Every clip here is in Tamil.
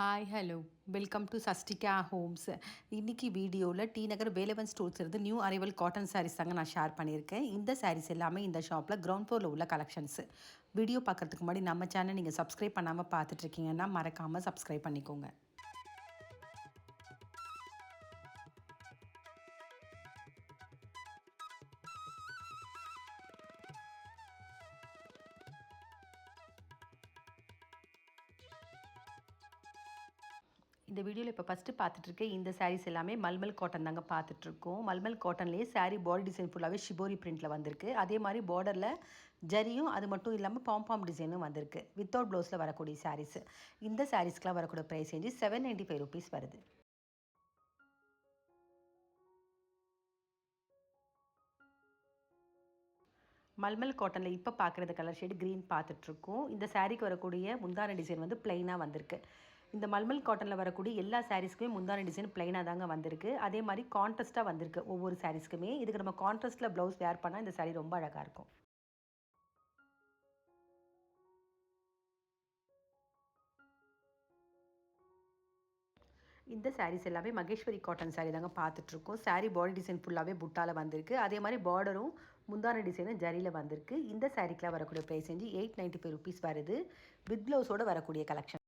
Hi hello welcome to Sastika homes. இன்றைக்கி வீடியோவில் டி நகர் வேலவன் ஸ்டோர்ஸ் இருந்து நியூ அரைவல் காட்டன் சாரீஸ் தாங்க நான் ஷேர் பண்ணியிருக்கேன். இந்த சாரீஸ் எல்லாமே இந்த ஷாப்பில் கிரவுண்ட் ஃப்ளோரில் உள்ள கலெக்ஷன்ஸு. வீடியோ பார்க்குறதுக்கு முன்னாடி நம்ம சேனல் நீங்கள் சப்ஸ்கிரைப் பண்ணாமல் பார்த்துட்ருக்கீங்கன்னா மறக்காமல் சப்ஸ்கிரைப் பண்ணிக்கோங்க. இந்த வீடியோவில் இப்போ ஃபஸ்ட்டு பார்த்துட்ருக்கேன் இந்த சாரீஸ் எல்லாமே மல்மல் காட்டன் தாங்க பார்த்துட்ருக்கோம். மல்மல் காட்டன்லேயே சாரீ பாடி டிசைன் ஃபுல்லாகவே ஷிபோரி பிரிண்ட்டில் வந்திருக்கு. அதே மாதிரி பார்டரில் ஜரியும் அது மட்டும் இல்லாமல் பாம் டிசைனும் வந்திருக்கு. வித்தவுட் ப்ளவுஸில் வரக்கூடிய சாரீஸு. இந்த சாரீஸ்க்கெலாம் வரக்கூடிய ப்ரைஸ் ரேஞ்சு ₹795 வருது. மல்மல் காட்டனில் இப்போ பார்க்குறது கலர் ஷேடு க்ரீன் பார்த்துட்ருக்கோம். இந்த சாரீக்கு வரக்கூடிய முந்தான டிசைன் வந்து ப்ளைனாக வந்திருக்கு. இந்த மல்மல் காட்டனில் வரக்கூடிய எல்லா சாரீஸ்க்குமே முந்தான டிசைன் ப்ளைனாக தாங்க வந்திருக்கு. அதே மாதிரி கான்ட்ராஸ்ட்டாக வந்திருக்கு ஒவ்வொரு சாரீஸ்க்குமே. இதுக்கு நம்ம கான்ட்ராஸ்ட்டில் ப்ளவுஸ் வேர் பண்ணால் இந்த சாரீ ரொம்ப அழகாக இருக்கும். இந்த சாரீஸ் எல்லாமே மகேஸ்வரி காட்டன் சாரீ தாங்க பார்த்துட்ருக்கோம். சாரீ பாடி டிசைன் ஃபுல்லாகவே புட்டாவில் வந்திருக்கு. அதே மாதிரி பார்டரும் முந்தான டிசைனும் ஜரியில் வந்திருக்கு. இந்த சாரீக்கெலாம் வரக்கூடிய ப்ரைஸ் ரேஞ்சு ₹895 வருது. வித் ப்ளவுஸோடு வரக்கூடிய கலெக்ஷன்.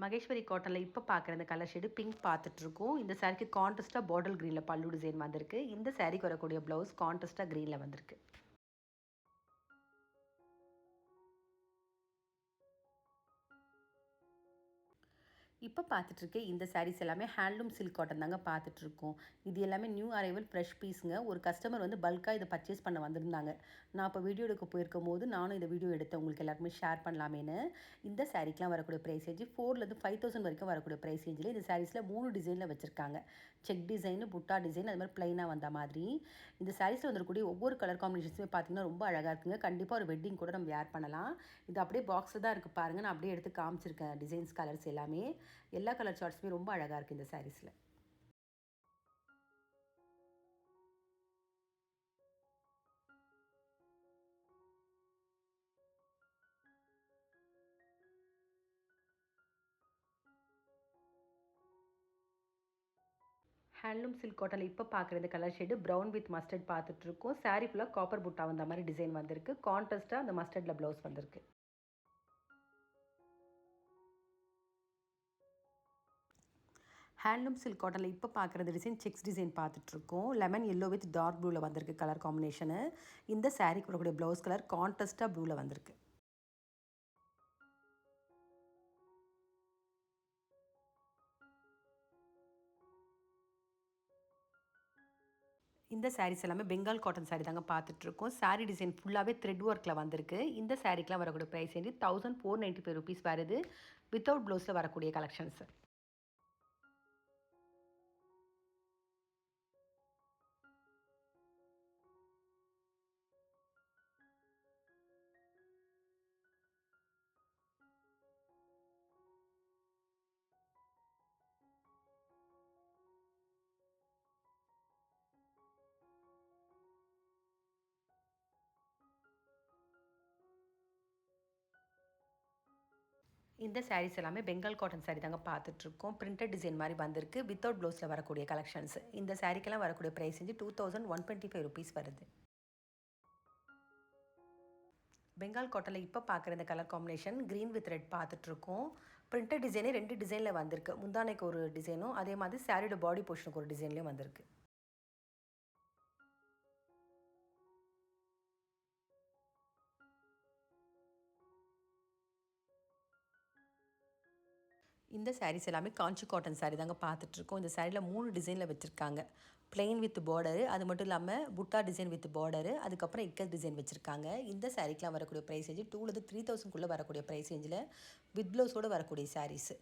மகேஸ்வரி காட்டனில் இப்போ பார்க்குற இந்த கலர் ஷேடு பிங்க் பார்த்துட்ருக்கோம். இந்த சாரீக்கு கான்ட்ராஸ்ட்டாக பார்டர் க்ரீனில் பல்லு டிசைன் வந்திருக்கு. இந்த சாரீக்கு வரக்கூடிய ப்ளவுஸ் கான்ட்ராஸ்ட்டாக க்ரீனில் வந்திருக்கு. இப்போ பார்த்துட்ருக்கேன் இந்த சாரீஸ் எல்லாமே ஹேண்ட்லூம் சில்க் காட்டன் தாங்க பார்த்துட்ருக்கோம். இது எல்லாமே நியூ அரைவல் ஃப்ரெஷ் பீஸுங்க. ஒரு கஸ்டமர் வந்து பல்காக இதை பர்ச்சேஸ் பண்ண வந்திருந்தாங்க. நான் இப்போ வீடியோ எடுக்க போயிருக்கும் போது நானும் இந்த வீடியோ எடுத்தேன் உங்களுக்கு எல்லாருக்குமே ஷேர் பண்ணலாமேன்னு. இந்த சாரீக்கெலாம் வரக்கூடிய ப்ரைஸ் ரேஞ்சு 4,000 5,000 வரைக்கும் வரக்கூடிய ப்ரைஸ் ரேஞ்சில் இந்த சாரீஸில் 3 டிசைனில் வச்சுருக்காங்க. செக் டிசைனு, புட்டா டிசைன், அது மாதிரி ப்ளைனாக வந்த மாதிரி. இந்த சாரீஸில் வந்துருக்கூடிய ஒவ்வொரு கலர் காம்பினேஷன்ஸுமே பார்த்திங்கன்னா ரொம்ப அழகாக இருக்குங்க. கண்டிப்பாக ஒரு வெட்டிங் கூட நம்ம வேர் பண்ணலாம். இது அப்படியே பாக்ஸில் தான் இருக்குது பாருங்கள். நான் அப்படியே எடுத்து காமிச்சிருக்கேன் டிசைன்ஸ் கலர்ஸ் எல்லாமே. எல்லா கலர் சார்ட்ஸுமே ரொம்ப அழகாக இருக்குது இந்த சாரீஸில். ஹேண்ட்லூம் சில்க் காட்டனில் இப்போ பார்க்குறது colour shade brown with mustard பார்த்துட்ருக்கோம். சாரீ ஃபுல்லாக காப்பர் புட்டா வந்த மாதிரி டிசைன் வந்திருக்கு. கான்ட்ராஸ்ட்டாக அந்த மஸ்டர்டில் ப்ளவுஸ் வந்திருக்கு. ஹேண்ட்லூம் சில்க் காட்டனில் இப்போ பார்க்குறது டிசைன் செக்ஸ் டிசைன் பார்த்துட்ருக்கோம். லெமன் எல்லோ வித் டார்க் ப்ளூவில் வந்திருக்கு கலர் காம்பினேஷனு. இந்த சாரீக்கு வரக்கூடிய ப்ளவுஸ் கலர் கான்ட்ராஸ்ட்டாக ப்ளூவில் வந்திருக்கு. இந்த சாரீஸ் எல்லாமே பெங்கால் காட்டன் சாரீ தாங்க பார்த்துட்ருக்கோம். சாரீ டிசைன் ஃபுல்லாகவே த்ரெட் ஒர்க்கில் வந்திருக்கு. இந்த சாரீக்கெலாம் வரக்கூடிய ப்ரைஸ் வந்து ₹1,495 வருது. வித்தவுட் ப்ளவுஸில் வரக்கூடிய கலெக்ஷன்ஸு. இந்த சாரீஸ் எல்லாமே பெங்கால் காட்டன் சாரீ தாங்க பார்த்துட்ருக்கோம். பிரிண்டட் டிசைன் மாதிரி வந்திருக்கு. வித்தவுட் ப்ளவுஸில் வரக்கூடிய கலெக்ஷன்ஸ். இந்த சாரீக்கெல்லாம் வரக்கூடிய ப்ரைஸ் வந்து ₹2,125 வருது. பெங்கால் காட்டனில் இப்போ பார்க்குற இந்த colour combination green with red பார்த்துட்ருக்கோம். பிரிண்டட் டிசைனே 2 டிசைனில் வந்திருக்கு. முந்தானைக்கு ஒரு டிசைனும் அதே மாதிரி சாரியோட பாடி போர்ஷனுக்கு ஒரு டிசைன்லேயும் வந்திருக்கு. இந்த சாரீஸ் எல்லாமே காஞ்சி காட்டன் சாரீ தாங்க பார்த்துட்ருக்கோம். இந்த சாரியில் 3 டிசைனில் வச்சுருக்காங்க. பிளெயின் வித் பார்டரு, அது மட்டும் இல்லாமல் புட்டா டிசைன் வித் பார்டரு, அதுக்கப்புறம் இக்கட் டிசைன் வச்சுருக்காங்க. இந்த சாரீக்கெலாம் வரக்கூடிய ப்ரைஸ் ரேஞ்சு 2,000 வரக்கூடிய ப்ரைஸ் ரேஞ்சில் வித் ப்ளவுஸோடு வரக்கூடிய சாரீஸு.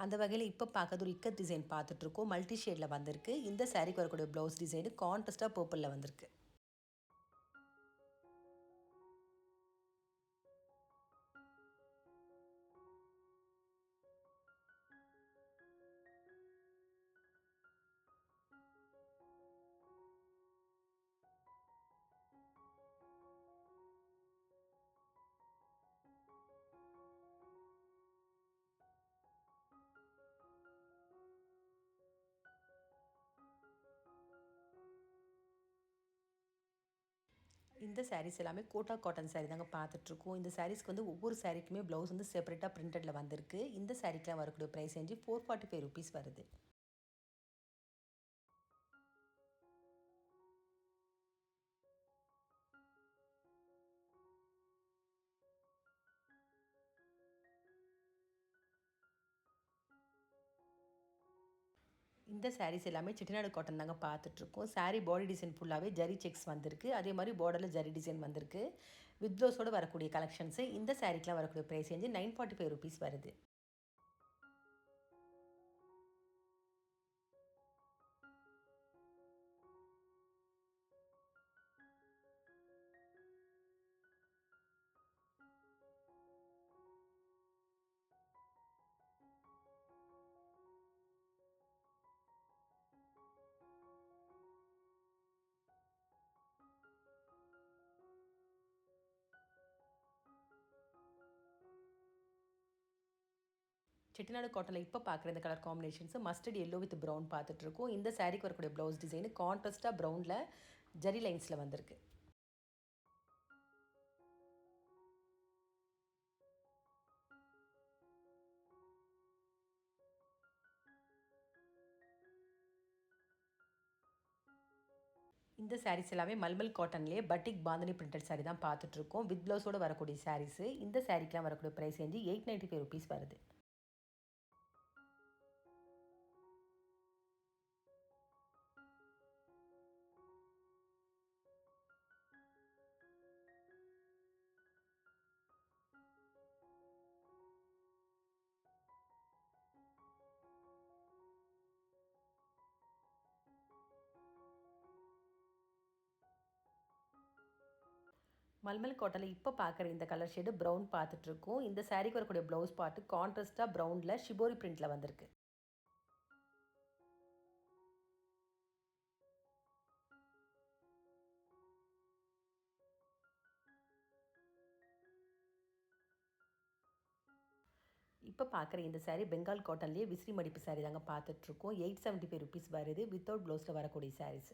அந்த வகையில் இப்போ பார்க்கறது ஒரு இக்கட் டிசைன் பார்த்துட்ருக்கோம். மல்டி ஷேடில் வந்திருக்கு. இந்த சாரீக்கு வரக்கூடிய ப்ளவுஸ் டிசைனு கான்ட்ராஸ்ட்டாக பர்பிளில் வந்திருக்கு. இந்த சாரீஸ் எல்லாமே கோட்டா காட்டன் சாரீ தாங்க பார்த்துட்ருக்கோம். இந்த சாரீஸ்க்கு வந்து ஒவ்வொரு சாரீக்குமே ப்ளவுஸ் வந்து செப்பரேட்டாக பிரிண்டடில் வந்திருக்கு. இந்த சாரீக்கெலாம் வரக்கூடிய ப்ரைஸ் ரேஞ்சு 445 ருபீஸ் வருது. இந்த சாரீஸ் எல்லாமே செட்டிநாடு காட்டன் தாங்க பார்த்துட்ருக்கோம். சாரீ பாடி டிசைன் ஃபுல்லாகவே ஜரி செக்ஸ் வந்திருக்கு. அதே மாதிரி பார்டரில் ஜரி டிசைன் வந்திருக்கு. வித் ப்ளவுஸோடு வரக்கூடிய கலெக்ஷன்ஸு. இந்த சாரீக்கெலாம் வரக்கூடிய ப்ரைஸ் ரேஞ்சு 945 ருபீஸ் வருது. செட்டிநாடு காட்டனில் இப்போ பார்க்குற இந்த colour combinations mustard yellow with brown பார்த்துட்ருக்கோம். இந்த சாரீக்கு வரக்கூடிய ப்ளவுஸ் டிசைனு கான்ட்ராஸ்ட்டாக ப்ரௌனில் ஜரி லைன்ஸில் வந்திருக்கு. இந்த சாரீஸ் எல்லாமே மல்மல் காட்டன்லேயே பட்டிக் பாந்தினி பிரிண்டட் சாரீ தான் பார்த்துட்ருக்கோம். வித் ப்ளவுஸோடு வரக்கூடிய சாரீஸு. இந்த சாரீக்கெலாம் வரக்கூடிய ப்ரைஸ் ரேஞ்சு 895 ருபீஸ் வருது. மல்மல் காட்டனில் இப்போ பார்க்குற இந்த கலர் ஷேடு ப்ரௌன் பார்த்துட்ருக்கோம். இந்த சாரீக்கு வரக்கூடிய ப்ளவுஸ் பார்ட்டு கான்ட்ராஸ்ட்டாக ப்ரௌனில் ஷிபோரி பிரிண்டில் வந்திருக்கு. இப்போ பார்க்குற இந்த சாரீ பெங்கால் காட்டன்லேயே விசிறி மடிப்பு சாரீ தாங்க பார்த்துட்ருக்கோம். 875 ருபீஸ் வருது. வித்தவுட் ப்ளவுஸில் வரக்கூடிய சாரீஸ்.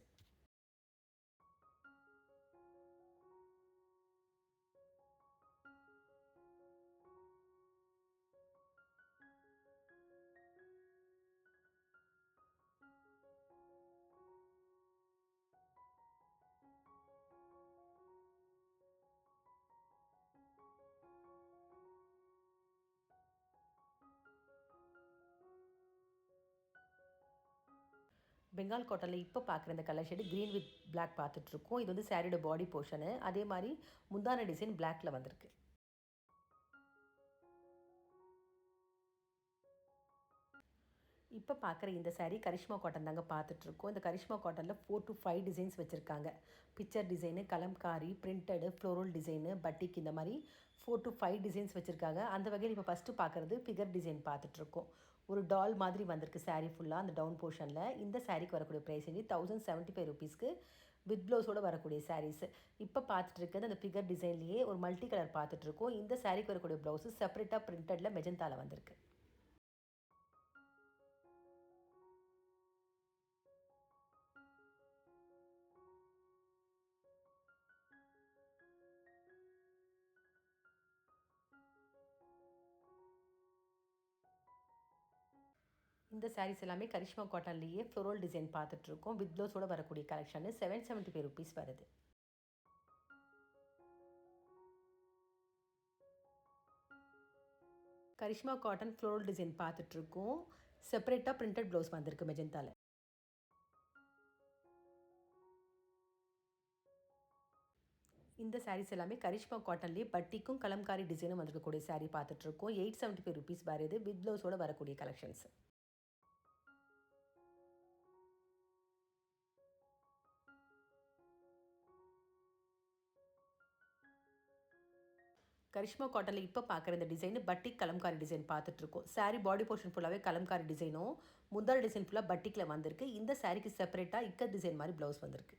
பெங்கால் காட்டனில் இப்போ பார்க்குற இந்த colour shade green with black பார்த்துட்ருக்கோம். இது வந்து சாரியோட பாடி போர்ஷனு. அதே மாதிரி முந்தான டிசைன் பிளாக்ல வந்திருக்கு. இப்போ பார்க்குற இந்த சாரீ கரிஷ்மா காட்டன் தாங்க பார்த்துட்ருக்கோம். இந்த கரிஷ்மா காட்டனில் 4 to 5 டிசைன்ஸ் வச்சுருக்காங்க. Picture design, Kalamkari, printed, floral design, பட்டிக் இந்த மாதிரி 4 to 5 டிசைன்ஸ் வச்சுருக்காங்க. அந்த வகையில் இப்போ ஃபஸ்ட்டு பார்க்குறது ஃபிகர் டிசைன் பார்த்துட்ருக்கோம். ஒரு டால் மாதிரி வந்திருக்கு சாரீ ஃபுல்லாக அந்த டவுன் போர்ஷனில். இந்த சாரீக்கு வரக்கூடிய ப்ரைஸ் வந்து 1075 ருபீஸ்க்கு வித் ப்ளவுஸோடு வரக்கூடிய சாரீஸ். இப்போ பார்த்துட்டு இருக்கிறது அந்த ஃபிகர் டிசைன்லேயே ஒரு மல்டி கலர் பார்த்துட்ருக்கோம். இந்த சாரீக்கு வரக்கூடிய ப்ளவுஸு செப்பரேட்டாக பிரிண்டடில் மெஜந்தாவில் வந்திருக்கு. இந்த சாரீஸ் எல்லாமே கரிஷ்மா காட்டன்லேயே ஃப்ளோரல் டிசைன் பார்த்துட்ருக்கோம். வித் ப்ளவுஸோடு வரக்கூடிய கலெக்ஷனு 775 ருபீஸ் வருது. கரிஷ்மா காட்டன் ஃப்ளோரல் டிசைன் பார்த்துட்ருக்கோம். செப்பரேட்டாக பிரிண்டட் ப்ளவுஸ் வந்திருக்கு மெஜந்தாவில். இந்த சாரீஸ் எல்லாமே கரிஷ்மா காட்டன்லேயே பட்டிக்கும் கலம்காரி டிசைனும் வந்திருக்கக்கூடிய சாரீ பார்த்துட்ருக்கோம். 875 ருபீஸ் வருது. வித் ப்ளவுஸோடு வரக்கூடிய கலெக்ஷன்ஸ். கரிஷ்மா காட்டனில் இப்போ பார்க்குற இந்த டிசைன் பட்டிக் கலம்காரி டிசைன் பார்த்துட்ருக்கோம். சாரீ பாடி போர்ஷன் ஃபுல்லாகவே கலம்காரி டிசைனும் முந்தான டிசைன் ஃபுல்லாக பட்டிக்கில் வந்திருக்கு. இந்த சாரீக்கு செப்பரேட்டாக இக்கட் டிசைன் மாதிரி ப்ளவுஸ் வந்திருக்கு.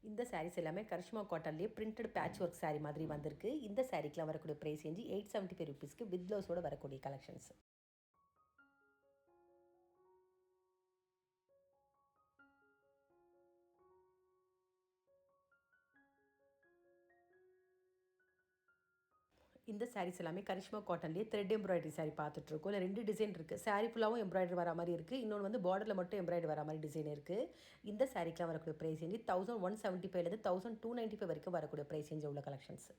இந்த சாரீஸ் எல்லாமே கரிஷ்மா காட்டன்லேயே பிரிண்டட் பேட்ச் ஒர்க் சாரீ மாதிரி வந்திருக்கு. இந்த சாரீக்கெலாம் வரக்கூடிய ப்ரைஸ் ரேஞ்சு 875 ருபீஸ்க்கு வித் ப்ளவுஸோட வரக்கூடிய கலெக்ஷன்ஸ். இந்த சாரீஸ் எல்லாமே கரிஷ்மா காட்டன்லேயே த்ரெட் எம்ப்ராய்டரி சாரீ பார்த்துட்ருக்கோம். இல்லை 2 டிசைன் இருக்குது. சாரீ ஃபுல்லாகவும் எம்ப்ராய்டரி வர மாதிரி இருக்குது. இன்னொன்று வந்து பார்டரில் மட்டும் எம்ப்ராய்டரி வர மாதிரி டிசைன் இருக்குது. இந்த சாரீக்கெலாம் வரக்கூடிய ப்ரைஸ் ரேஞ்சு 1175 1295 வரைக்கும் வரக்கூடிய ப்ரைஸ் ரேஞ்சு உள்ள collections.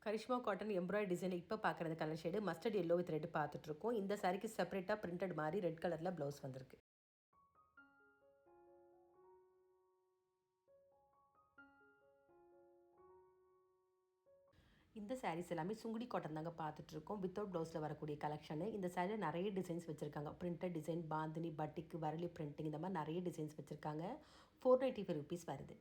Karishma cotton embroidery design இப்போ பார்க்குறது colour shade mustard yellow with red பார்த்துட்ருக்கோம். இந்த சாரிக்கு செப்பரேட்டாக பிரிண்டட் மாதிரி ரெட் கலரில் ப்ளவுஸ் வந்திருக்கு. இந்த சாரீஸ் எல்லாமே சுங்குடி காட்டன் தாங்க பார்த்துட்ருக்கோம். வித்தவுட் ப்ளவுஸில் வரக்கூடிய கலெக்ஷனு. இந்த சாரியில் நிறைய டிசைன்ஸ் வச்சுருக்காங்க. பிரிண்டட் டிசைன், பாந்தினி, பட்டிக்கு, வரலி பிரிண்டிங் இந்த மாதிரி நிறைய டிசைன்ஸ் வச்சுருக்காங்க. 495 ருபீஸ் வருது.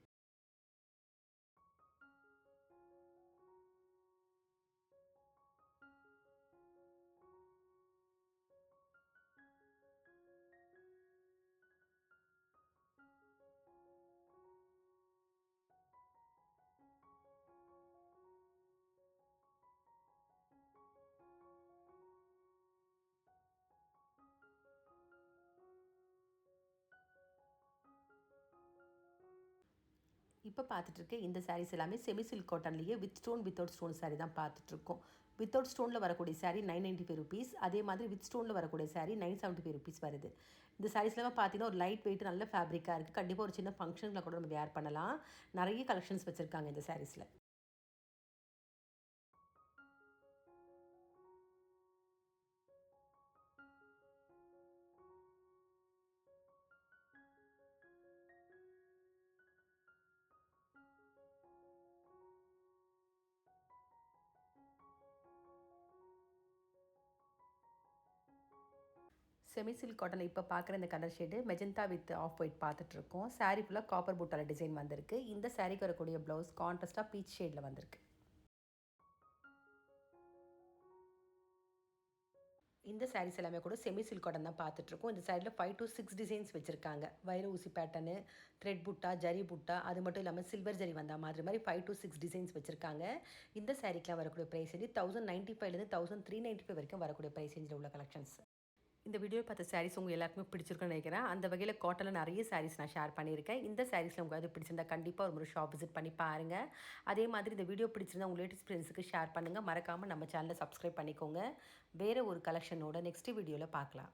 இப்போ பார்த்துட்ருக்க இந்த சாரீஸ் எல்லாமே செமி சில்க் காட்டன்லேயே with stone without stone sari தான் பார்த்துட்ருக்கோம். வித்தவுட் ஸ்டோனில் வரக்கூடிய சாரீ 995 ருபீஸ். அதே மாதிரி வித் ஸ்டோனில் வரக்கூடிய சாரீ 975 ருபீஸ் வருது. இந்த சாரீஸ்லாம் பார்த்தீங்கன்னா ஒரு லைட் வெயிட் நல்ல ஃபேப்ரிக்காக இருக்குது. கண்டிப்பாக ஒரு சின்ன ஃபங்க்ஷனில் கூட நம்ம வேர் பண்ணலாம். நிறைய கலெக்ஷன்ஸ் வச்சுருக்காங்க இந்த சாரீஸில். செமி சில்க் காட்டனில் இப்போ பார்க்குற இந்த colour shade magenta with off white பார்த்துட்ருக்கோம். சாரீ ஃபுல்லாக காப்பர் பூட்டால டிசைன் வந்திருக்கு. இந்த சாரீக்கு வரக்கூடிய ப்ளவுஸ் கான்ட்ராஸ்ட்டாக பீச் ஷேடில் வந்திருக்கு. இந்த சாரீஸ் எல்லாமே கூட செமி சில்க் காட்டன் தான் பார்த்துட்ருக்கோம். இந்த சாரியில் 5 to 6 டிசைன்ஸ் வச்சுருக்காங்க. வைர ஊசி பேட்டர்னு, த்ரெட் புட்டா, ஜரி புட்டா, அது மட்டும் இல்லாமல் சில்வர் ஜரி வந்த மாதிரி 5 to 6 டிசைன்ஸ் வச்சுருக்காங்க. இந்த சாரீக்கெலாம் வரக்கூடிய ப்ரைஸ் ரேஞ்சு 1095 1395 வரைக்கும் வரக்கூடிய ப்ரைஸ் ரேஞ்சில் உள்ள கலெக்ஷன்ஸ். இந்த வீடியோ பார்த்த சாரீஸ் உங்கள் எல்லாருக்குமே பிடிச்சிருக்குன்னு நினைக்கிறேன். அந்த வகையில் காட்டனில் நிறைய சாரீஸ் நான் ஷேர் பண்ணியிருக்கேன். இந்த சாரீஸில் உங்களுக்கு அது பிடிச்சிருந்தா கண்டிப்பாக ஒரு முறை ஷாப் விசிட் பண்ணி பாருங்கள். அதே மாதிரி இந்த வீடியோ பிடிச்சிருந்தா உங்கள் லேட்டஸ்ட் ஃப்ரெண்ட்ஸுக்கு ஷேர் பண்ணுங்கள். மறக்காமல் நம்ம சேனலை சப்ஸ்கிரைப் பண்ணிக்கோங்க. வேறு ஒரு கலெக்ஷனோட நெக்ஸ்ட் வீடியோவில் பார்க்கலாம்.